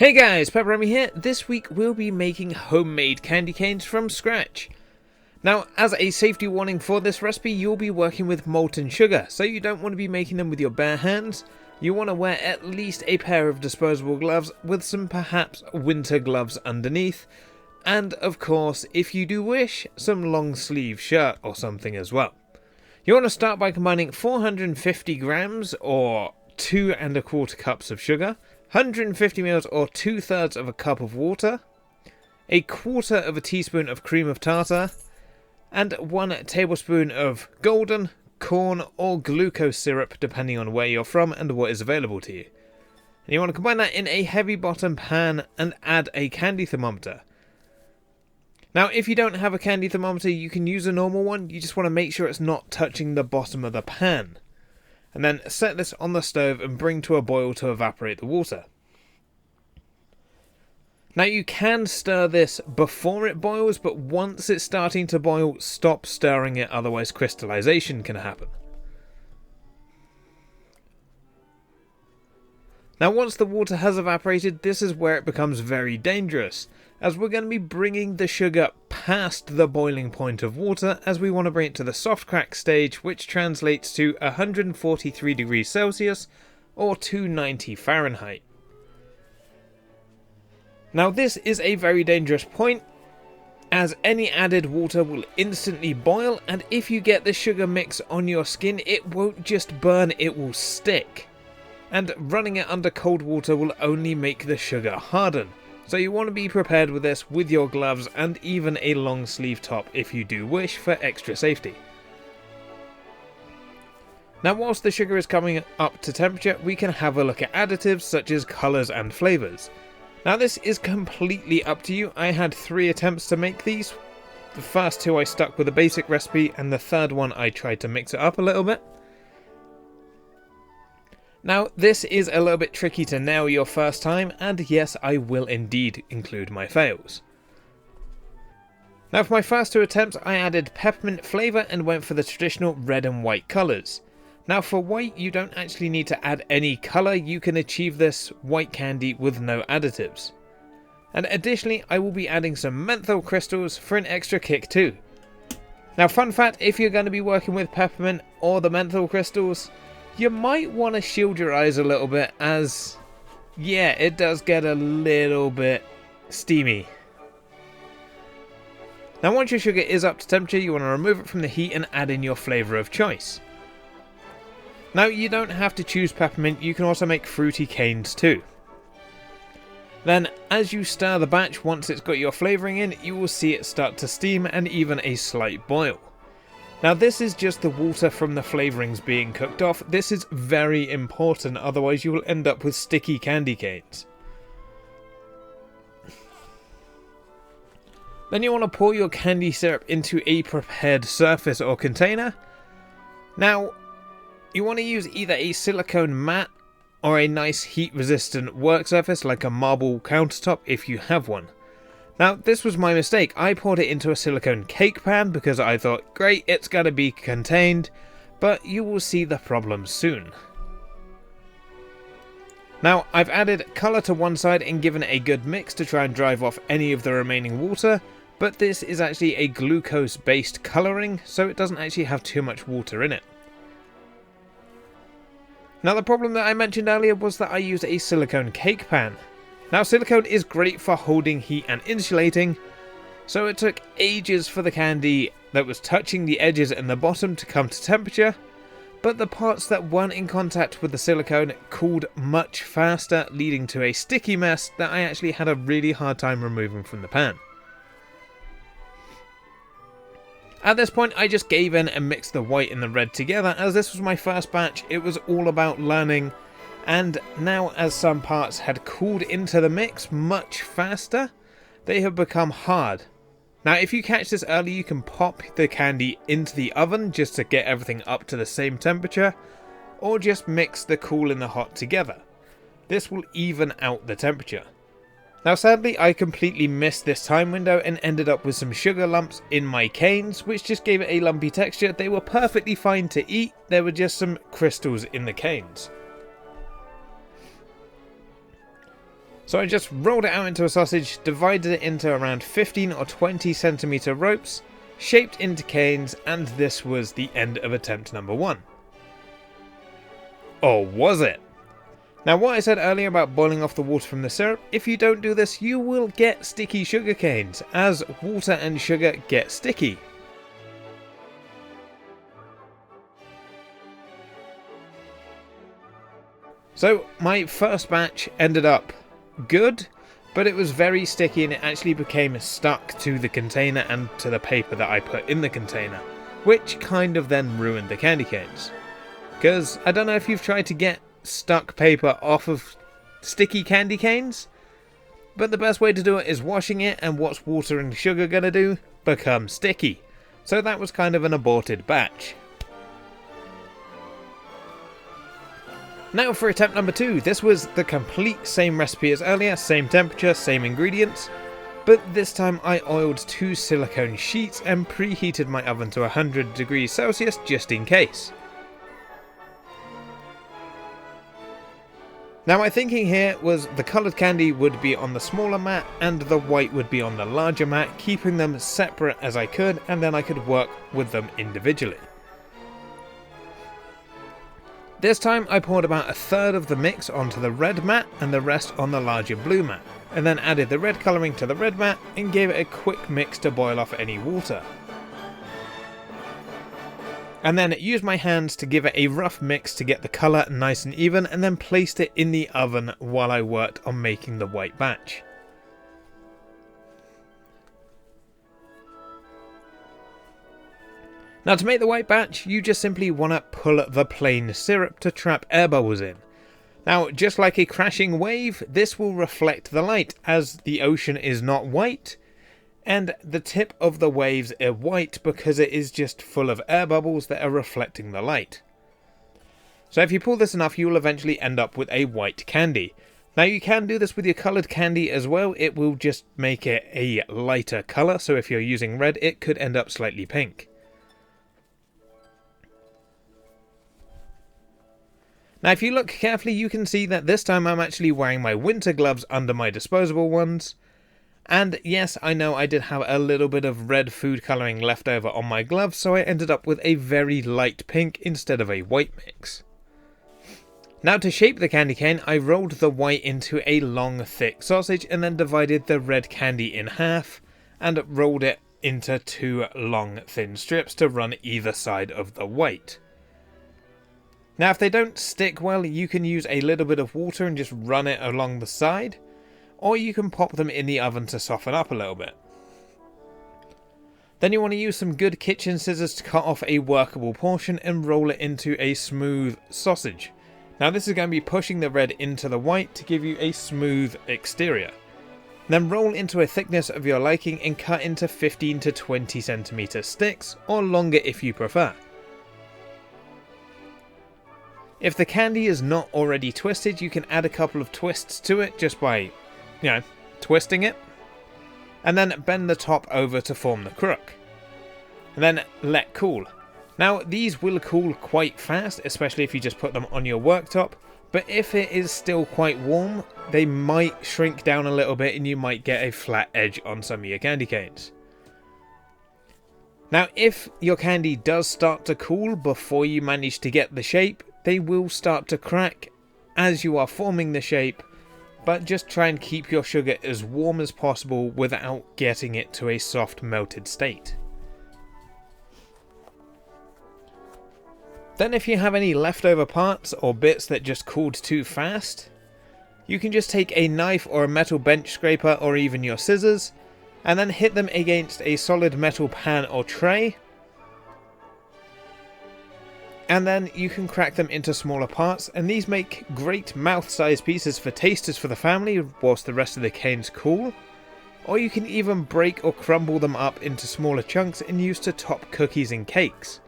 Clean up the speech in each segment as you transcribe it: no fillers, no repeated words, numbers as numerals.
Hey guys, PepperAmmy here. This week we'll be making homemade candy canes from scratch. Now, as a safety warning for this recipe, you'll be working with molten sugar, so you don't want to be making them with your bare hands. You want to wear at least a pair of disposable gloves with some perhaps winter gloves underneath, and of course, if you do wish, some long sleeve shirt or something as well. You want to start by combining 450 grams or 2¼ cups of sugar, 150 ml or 2/3 of a cup of water, 1/4 teaspoon of cream of tartar, and 1 tablespoon of golden, corn or glucose syrup depending on where you're from and what is available to you. And you want to combine that in a heavy bottom pan and add a candy thermometer. Now if you don't have a candy thermometer you can use a normal one, you just want to make sure it's not touching the bottom of the pan. And then set this on the stove and bring to a boil to evaporate the water. Now you can stir this before it boils, but once it's starting to boil, stop stirring it, otherwise crystallization can happen. Now once the water has evaporated, this is where it becomes very dangerous, as we're going to be bringing the sugar past the boiling point of water, as we want to bring it to the soft crack stage, which translates to 143 degrees Celsius or 290 Fahrenheit. Now this is a very dangerous point, as any added water will instantly boil, and if you get the sugar mix on your skin, it won't just burn, it will stick. And running it under cold water will only make the sugar harden. So you want to be prepared with this with your gloves and even a long sleeve top if you do wish, for extra safety. Now whilst the sugar is coming up to temperature, we can have a look at additives such as colours and flavours. Now this is completely up to you. I had 3 attempts to make these. The first 2 I stuck with a basic recipe, and the third one I tried to mix it up a little bit. Now this is a little bit tricky to nail your first time, and yes, I will indeed include my fails. Now for my first 2 attempts I added peppermint flavour and went for the traditional red and white colours. Now for white you don't actually need to add any colour, you can achieve this white candy with no additives. And additionally I will be adding some menthol crystals for an extra kick too. Now fun fact, if you're going to be working with peppermint or the menthol crystals, you might want to shield your eyes a little bit, as yeah, it does get a little bit steamy. Now once your sugar is up to temperature, you want to remove it from the heat and add in your flavour of choice. Now you don't have to choose peppermint, you can also make fruity canes too. Then as you stir the batch, once it's got your flavouring in, you will see it start to steam and even a slight boil. Now this is just the water from the flavourings being cooked off. This is very important, otherwise you will end up with sticky candy canes. Then you want to pour your candy syrup into a prepared surface or container. Now you want to use either a silicone mat or a nice heat resistant work surface like a marble countertop if you have one. Now this was my mistake, I poured it into a silicone cake pan because I thought great, it's going to be contained, but you will see the problem soon. Now I've added colour to one side and given it a good mix to try and drive off any of the remaining water, but this is actually a glucose based colouring, so it doesn't actually have too much water in it. Now the problem that I mentioned earlier was that I used a silicone cake pan. Now silicone is great for holding heat and insulating, so it took ages for the candy that was touching the edges and the bottom to come to temperature, but the parts that weren't in contact with the silicone cooled much faster, leading to a sticky mess that I actually had a really hard time removing from the pan. At this point I just gave in and mixed the white and the red together, as this was my first batch. It was all about learning, and now as some parts had cooled into the mix much faster, they have become hard. Now if you catch this early, you can pop the candy into the oven just to get everything up to the same temperature, or just mix the cool and the hot together. This will even out the temperature. Now sadly I completely missed this time window and ended up with some sugar lumps in my canes, which just gave it a lumpy texture. They were perfectly fine to eat, there were just some crystals in the canes. So I just rolled it out into a sausage, divided it into around 15 or 20 centimeter ropes, shaped into canes, and this was the end of attempt number 1. Or was it? Now what I said earlier about boiling off the water from the syrup, if you don't do this you will get sticky sugar canes, as water and sugar get sticky. So my first batch ended up good, but it was very sticky and it actually became stuck to the container and to the paper that I put in the container, which kind of then ruined the candy canes. Because I don't know if you've tried to get stuck paper off of sticky candy canes, but the best way to do it is washing it, and what's water and sugar gonna do? Become sticky. So that was kind of an aborted batch. Now for attempt number 2, this was the complete same recipe as earlier, same temperature, same ingredients, but this time I oiled 2 silicone sheets and preheated my oven to 100 degrees Celsius just in case. Now my thinking here was the coloured candy would be on the smaller mat and the white would be on the larger mat, keeping them separate as I could, and then I could work with them individually. This time I poured about a third of the mix onto the red mat and the rest on the larger blue mat, and then added the red colouring to the red mat and gave it a quick mix to boil off any water. And then used my hands to give it a rough mix to get the colour nice and even, and then placed it in the oven while I worked on making the white batch. Now to make the white batch, you just simply want to pull the plain syrup to trap air bubbles in. Now just like a crashing wave, this will reflect the light, as the ocean is not white, and the tip of the waves are white because it is just full of air bubbles that are reflecting the light. So if you pull this enough, you will eventually end up with a white candy. Now you can do this with your coloured candy as well, it will just make it a lighter colour, so if you're using red it could end up slightly pink. Now if you look carefully you can see that this time I'm actually wearing my winter gloves under my disposable ones. And yes, I know I did have a little bit of red food colouring left over on my gloves, so I ended up with a very light pink instead of a white mix. Now to shape the candy cane, I rolled the white into a long thick sausage and then divided the red candy in half and rolled it into 2 long thin strips to run either side of the white. Now if they don't stick well, you can use a little bit of water and just run it along the side, or you can pop them in the oven to soften up a little bit. Then you want to use some good kitchen scissors to cut off a workable portion and roll it into a smooth sausage. Now this is going to be pushing the red into the white to give you a smooth exterior. Then roll into a thickness of your liking and cut into 15 to 20 centimeter sticks, or longer if you prefer. If the candy is not already twisted, you can add a couple of twists to it just by, twisting it. And then bend the top over to form the crook. And then let cool. Now these will cool quite fast, especially if you just put them on your worktop. But if it is still quite warm, they might shrink down a little bit and you might get a flat edge on some of your candy canes. Now if your candy does start to cool before you manage to get the shape, they will start to crack as you are forming the shape, but just try and keep your sugar as warm as possible without getting it to a soft melted state. Then if you have any leftover parts or bits that just cooled too fast, you can just take a knife or a metal bench scraper or even your scissors and then hit them against a solid metal pan or tray. And then you can crack them into smaller parts, and these make great mouth-sized pieces for tasters for the family whilst the rest of the canes cool. Or you can even break or crumble them up into smaller chunks and use to top cookies and cakes.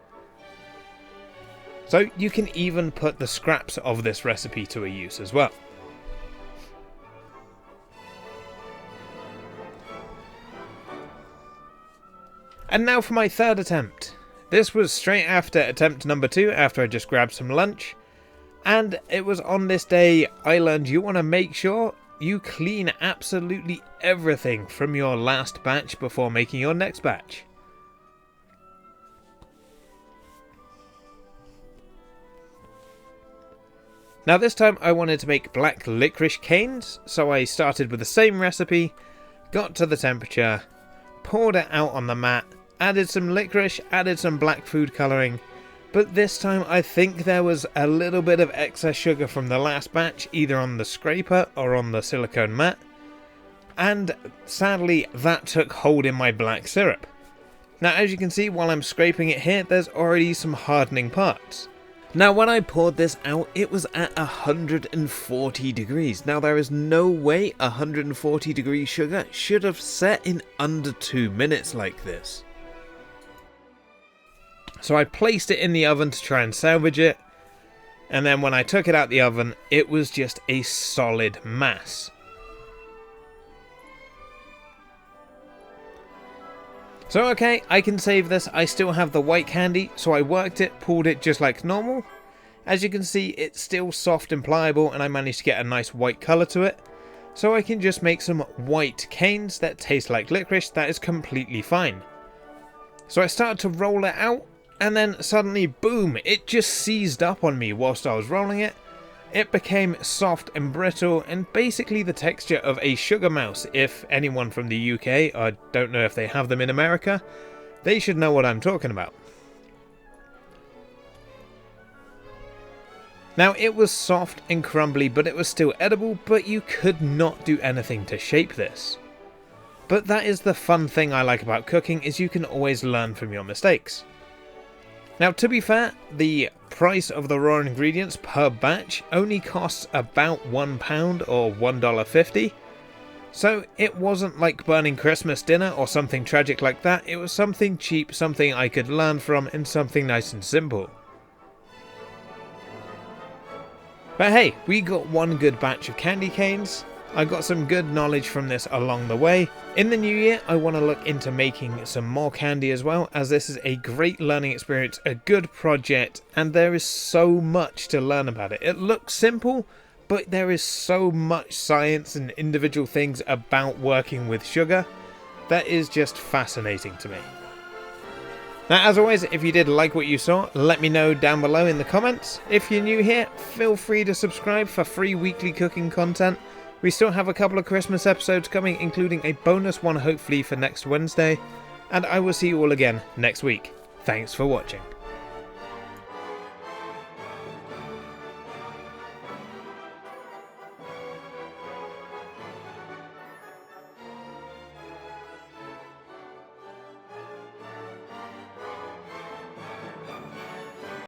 So you can even put the scraps of this recipe to a use as well. And now for my third attempt. This was straight after attempt number 2, after I just grabbed some lunch, and it was on this day I learned you want to make sure you clean absolutely everything from your last batch before making your next batch. Now this time I wanted to make black licorice canes, so I started with the same recipe, got to the temperature, poured it out on the mat, added some licorice, added some black food colouring, but this time I think there was a little bit of excess sugar from the last batch, either on the scraper or on the silicone mat, and sadly that took hold in my black syrup. Now as you can see while I'm scraping it here, there's already some hardening parts. Now when I poured this out, it was at 140 degrees. Now there is no way 140 degree sugar should have set in under 2 minutes like this. So I placed it in the oven to try and salvage it, and then when I took it out the oven, it was just a solid mass. So okay, I can save this. I still have the white candy, so I worked it, pulled it just like normal. As you can see, it's still soft and pliable, and I managed to get a nice white colour to it. So I can just make some white canes that taste like licorice. That is completely fine. So I started to roll it out, and then suddenly, boom, it just seized up on me whilst I was rolling it. It became soft and brittle, and basically the texture of a sugar mouse. If anyone from the UK, I don't know if they have them in America, they should know what I'm talking about. Now it was soft and crumbly, but it was still edible, but you could not do anything to shape this. But that is the fun thing I like about cooking, is you can always learn from your mistakes. Now to be fair, the price of the raw ingredients per batch only costs about £1 or $1.50. So it wasn't like burning Christmas dinner or something tragic like that. It was something cheap, something I could learn from, and something nice and simple. But hey, we got one good batch of candy canes. I got some good knowledge from this along the way. In the new year, I want to look into making some more candy as well, as this is a great learning experience, a good project, and there is so much to learn about it. It looks simple, but there is so much science and individual things about working with sugar that is just fascinating to me. Now, as always, if you did like what you saw, let me know down below in the comments. If you're new here, feel free to subscribe for free weekly cooking content. We still have a couple of Christmas episodes coming, including a bonus one hopefully for next Wednesday, and I will see you all again next week. Thanks for watching.